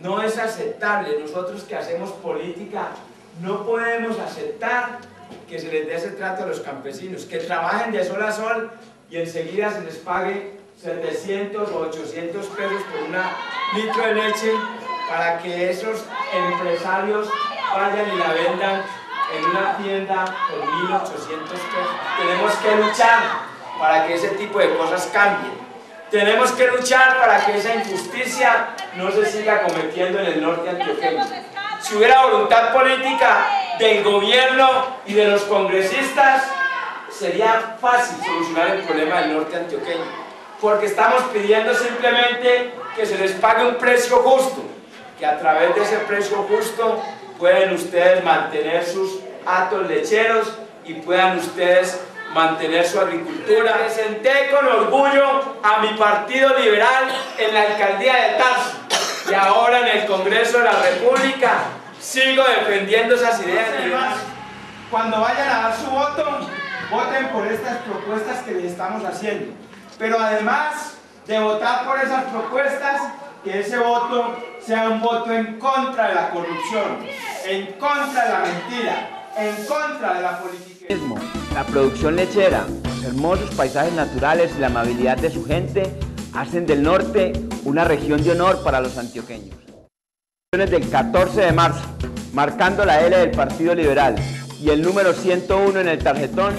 no es aceptable. Nosotros que hacemos política no podemos aceptar que se les dé ese trato a los campesinos, que trabajen de sol a sol y enseguida se les pague 700 o 800 pesos por una litro de leche para que esos empresarios vayan y la vendan en una tienda por 1.800 pesos. Tenemos que luchar para que ese tipo de cosas cambien. Tenemos que luchar para que esa injusticia no se siga cometiendo en el norte antioqueño. Si hubiera voluntad política del gobierno y de los congresistas, sería fácil solucionar el problema del norte antioqueño, porque estamos pidiendo simplemente que se les pague un precio justo, que a través de ese precio justo pueden ustedes mantener sus hatos lecheros y puedan ustedes mantener su agricultura. Presenté con orgullo a mi partido liberal en la alcaldía de Tarso y ahora en el Congreso de la República sigo defendiendo esas ideas. Cuando vayan a dar su voto, voten por estas propuestas que les estamos haciendo, pero además de votar por esas propuestas, que ese voto sea un voto en contra de la corrupción, en contra de la mentira, en contra de la política. La producción lechera, los hermosos paisajes naturales y la amabilidad de su gente hacen del norte una región de honor para los antioqueños. Del 14 de marzo, marcando la L del Partido Liberal y el número 101 en el tarjetón,